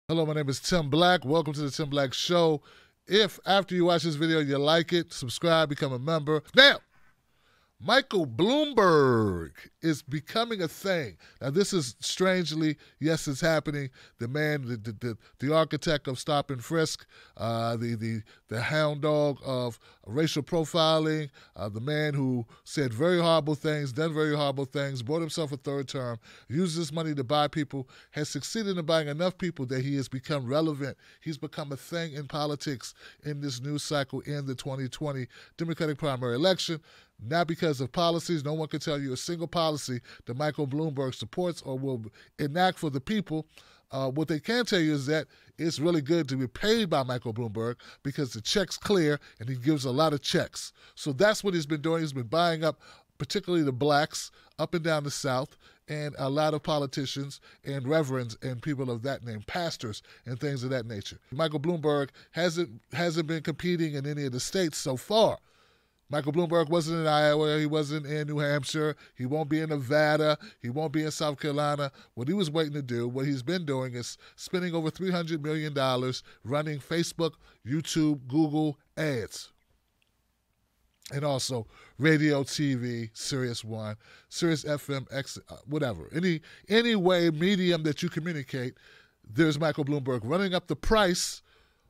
Hello, my name is Tim Black. Welcome to the Tim Black Show. If after you watch this video you like it, subscribe, become a member. Now, Michael Bloomberg is becoming a thing. Now, this is strangely, yes, it's happening. The man, the architect of stop and frisk, the hound dog of racial profiling, the man who said very horrible things, done very horrible things, bought himself a third term, used this money to buy people, has succeeded in buying enough people that he has become relevant. He's become a thing in politics in this news cycle in the 2020 Democratic primary election. Not because of policies. No one can tell you a single policy that Michael Bloomberg supports or will enact for the people. What they can tell you is that it's really good to be paid by Michael Bloomberg because the check's clear and he gives a lot of checks. So that's what he's been doing. He's been buying up particularly the blacks up and down the South and a lot of politicians and reverends and people of that name, pastors and things of that nature. Michael Bloomberg hasn't been competing in any of the states so far. Michael Bloomberg wasn't in Iowa. He wasn't in New Hampshire. He won't be in Nevada. He won't be in South Carolina. What he was waiting to do, what he's been doing is spending over $300 million running Facebook, YouTube, Google ads. And also radio, TV, Sirius One, Sirius FM, X, whatever. Any way, medium that you communicate, there's Michael Bloomberg running up the price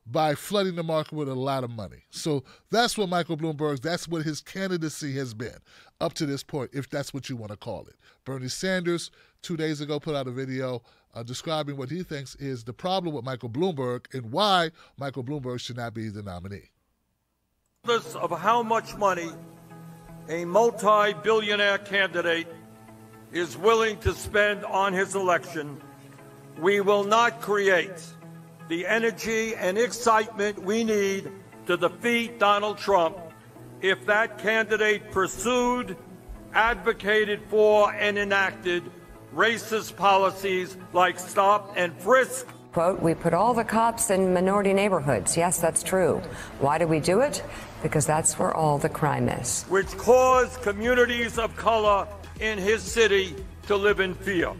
by flooding the market with a lot of money. So that's what Michael Bloomberg, that's what his candidacy has been up to this point, if that's what you want to call it. Bernie Sanders, 2 days ago, put out a video describing what he thinks is the problem with Michael Bloomberg and why Michael Bloomberg should not be the nominee. Of how much money a multi-billionaire candidate is willing to spend on his election, we will not create the energy and excitement we need to defeat Donald Trump if that candidate pursued, advocated for, and enacted racist policies like stop and frisk. Quote, we put all the cops in minority neighborhoods. Yes, that's true. Why do we do it? Because that's where all the crime is. Which caused communities of color in his city to live in fear.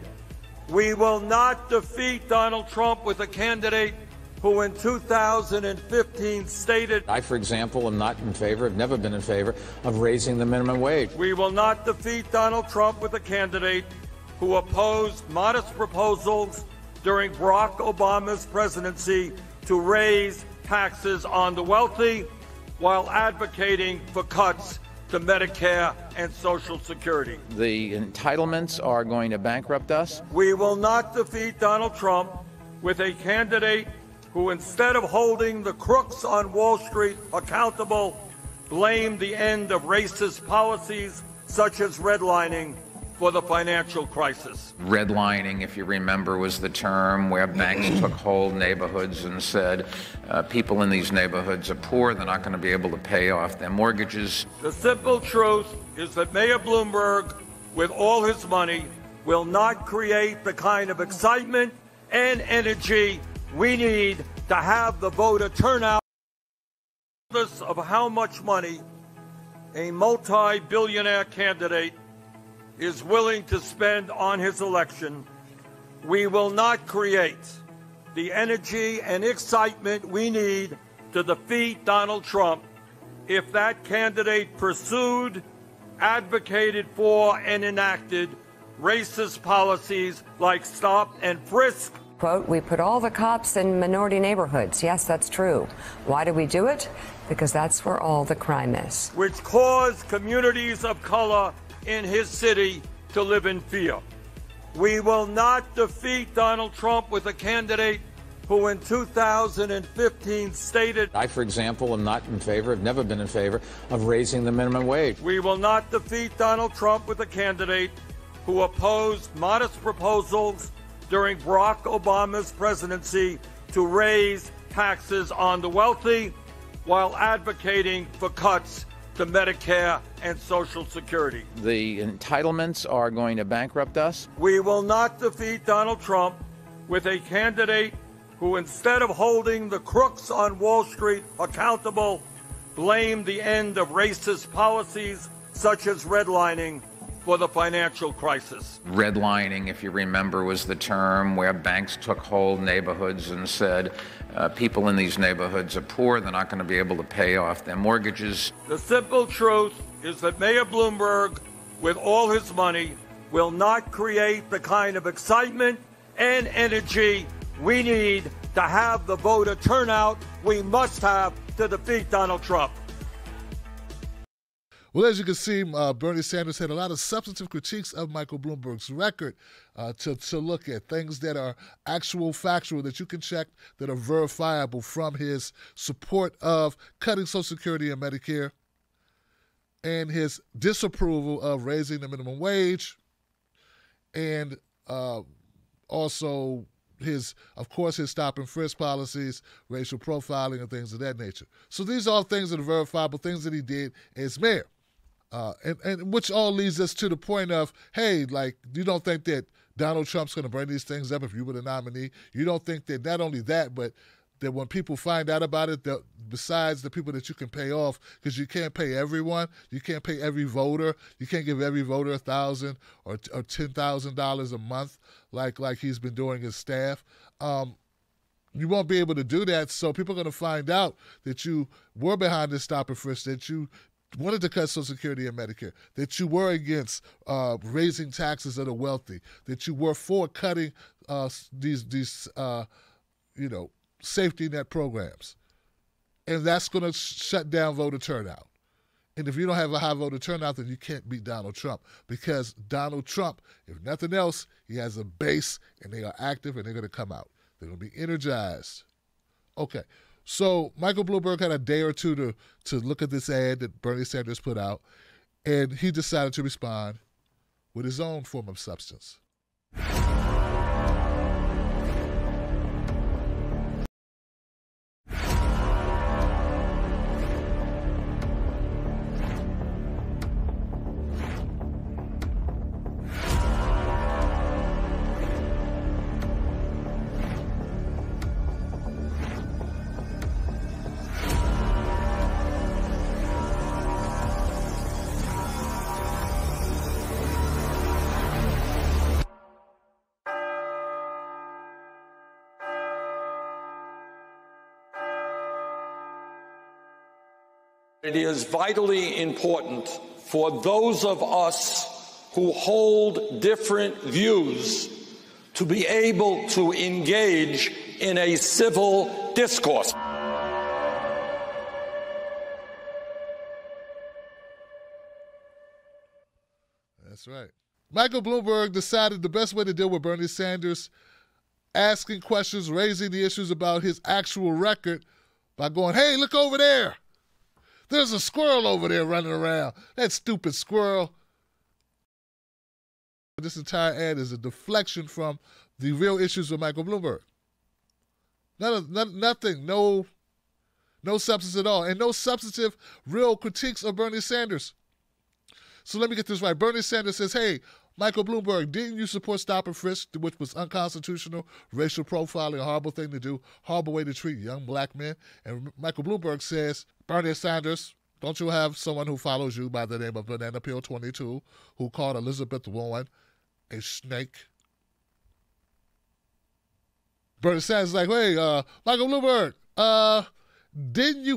We will not defeat Donald Trump with a candidate who in 2015 stated, I, for example, am not in favor, have never been in favor of raising the minimum wage. We will not defeat Donald Trump with a candidate who opposed modest proposals during Barack Obama's presidency to raise taxes on the wealthy while advocating for cuts to Medicare and Social Security. The entitlements are going to bankrupt us. We will not defeat Donald Trump with a candidate who, instead of holding the crooks on Wall Street accountable, blamed the end of racist policies such as redlining for the financial crisis. Redlining, if you remember, was the term where banks took whole neighborhoods and said people in these neighborhoods are poor, they're not going to be able to pay off their mortgages. The simple truth is that Mayor Bloomberg, with all his money, will not create the kind of excitement and energy we need to have the voter turnout. Of how much money a multi-billionaire candidate is willing to spend on his election, we will not create the energy and excitement we need to defeat Donald Trump if that candidate pursued, advocated for, and enacted racist policies like stop and frisk. Quote, we put all the cops in minority neighborhoods. Yes, that's true. Why do we do it? Because that's where all the crime is. Which caused communities of color in his city to live in fear. We will not defeat Donald Trump with a candidate who in 2015 stated, I, for example, am not in favor, have never been in favor of raising the minimum wage. We will not defeat Donald Trump with a candidate who opposed modest proposals during Barack Obama's presidency to raise taxes on the wealthy while advocating for cuts to Medicare and Social Security. The entitlements are going to bankrupt us. We will not defeat Donald Trump with a candidate who, instead of holding the crooks on Wall Street accountable, blamed the end of racist policies such as redlining for the financial crisis. Redlining, if you remember, was the term where banks took whole neighborhoods and said, people in these neighborhoods are poor, they're not going to be able to pay off their mortgages. The simple truth is that Mayor Bloomberg, with all his money, will not create the kind of excitement and energy we need to have the voter turnout we must have to defeat Donald Trump. Well, as you can see, Bernie Sanders had a lot of substantive critiques of Michael Bloomberg's record to look at, things that are actual, factual, that you can check, that are verifiable, from his support of cutting Social Security and Medicare, and his disapproval of raising the minimum wage, and also his stop and frisk policies, racial profiling, and things of that nature. So these are all things that are verifiable, things that he did as mayor. And which all leads us to the point of, hey, like, you don't think that Donald Trump's going to bring these things up if you were the nominee? You don't think that not only that, but that when people find out about it, that besides the people that you can pay off, because you can't pay everyone, you can't pay every voter, you can't give every voter $1,000 or $10,000 a month like he's been doing his staff. You won't be able to do that, so people are going to find out that you were behind this stop and frisk, that you wanted to cut Social Security and Medicare, that you were against raising taxes of the wealthy, that you were for cutting these safety net programs. And that's going to shut down voter turnout. And if you don't have a high voter turnout, then you can't beat Donald Trump, because Donald Trump, if nothing else, he has a base, and they are active, and they're going to come out. They're going to be energized. Okay. So Michael Bloomberg had a day or two to look at this ad that Bernie Sanders put out, and he decided to respond with his own form of substance. It is vitally important for those of us who hold different views to be able to engage in a civil discourse. That's right. Michael Bloomberg decided the best way to deal with Bernie Sanders asking questions, raising the issues about his actual record, by going, hey, look over there. There's a squirrel over there running around. That stupid squirrel. This entire ad is a deflection from the real issues of Michael Bloomberg. Nothing, no substance at all, and no substantive real critiques of Bernie Sanders. So let me get this right. Bernie Sanders says, hey, Michael Bloomberg, didn't you support stop and frisk, which was unconstitutional, racial profiling, a horrible thing to do, horrible way to treat young black men? And Michael Bloomberg says, Bernie Sanders, don't you have someone who follows you by the name of Banana Peel 22 who called Elizabeth Warren a snake? Bernie Sanders is like, hey, Michael Bloomberg,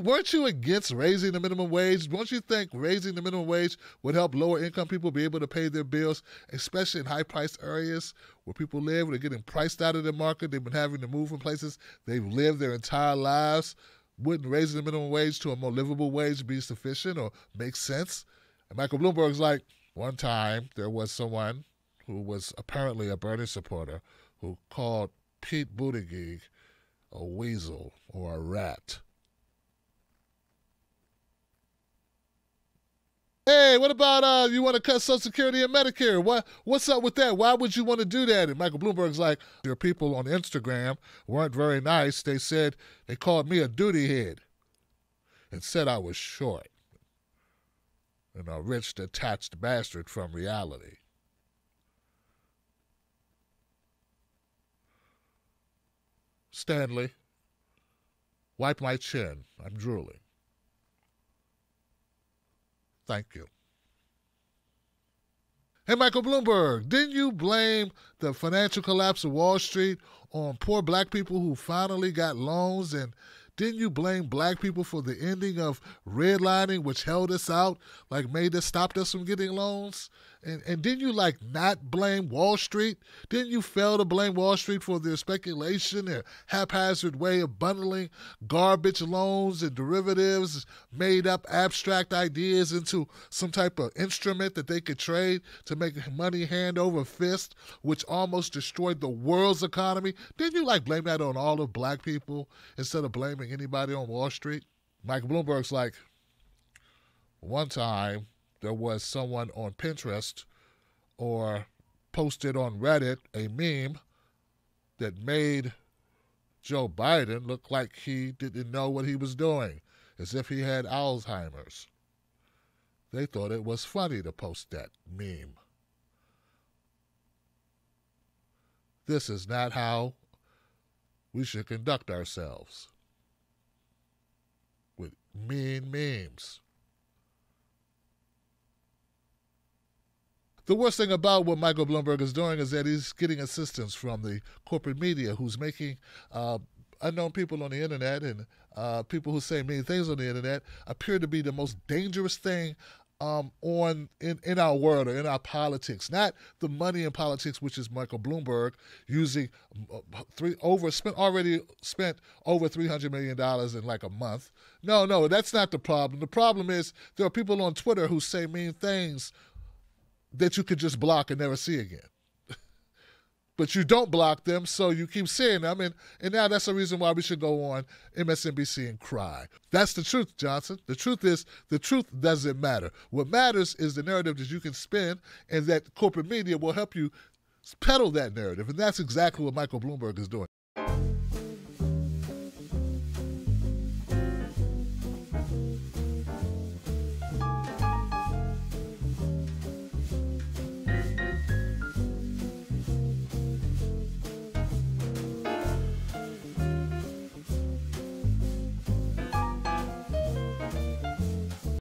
weren't you against raising the minimum wage? Don't you think raising the minimum wage would help lower income people be able to pay their bills, especially in high priced areas where people live, where they're getting priced out of the market, they've been having to move from places they've lived their entire lives? Wouldn't raising the minimum wage to a more livable wage be sufficient or make sense? And Michael Bloomberg's like, one time there was someone who was apparently a Bernie supporter who called Pete Buttigieg a weasel or a rat. Hey, what about you want to cut Social Security and Medicare? What's up with that? Why would you want to do that? And Michael Bloomberg's like, your people on Instagram weren't very nice. They said, they called me a duty head and said I was short and a rich, detached bastard from reality. Stanley, wipe my chin. I'm drooling. Thank you. Hey, Michael Bloomberg, didn't you blame the financial collapse of Wall Street on poor black people who finally got loans? And didn't you blame black people for the ending of redlining, which held us out, stopped us from getting loans? And didn't you not blame Wall Street? Didn't you fail to blame Wall Street for their speculation, their haphazard way of bundling garbage loans and derivatives, made up abstract ideas into some type of instrument that they could trade to make money hand over fist, which almost destroyed the world's economy? Didn't you blame that on all of black people instead of blaming anybody on Wall Street? Michael Bloomberg's like, one time there was someone on Pinterest or posted on Reddit a meme that made Joe Biden look like he didn't know what he was doing, as if he had Alzheimer's. They thought it was funny to post that meme. This is not how we should conduct ourselves, with mean memes. The worst thing about what Michael Bloomberg is doing is that he's getting assistance from the corporate media, who's making unknown people on the internet and people who say mean things on the internet appear to be the most dangerous thing in our world or in our politics. Not the money in politics, which is Michael Bloomberg using already spent over $300 million in a month. No, that's not the problem. The problem is there are people on Twitter who say mean things that you could just block and never see again. But you don't block them, so you keep seeing them, and now that's the reason why we should go on MSNBC and cry. That's the truth, Johnson. The truth is, the truth doesn't matter. What matters is the narrative that you can spin, and that corporate media will help you peddle that narrative, and that's exactly what Michael Bloomberg is doing.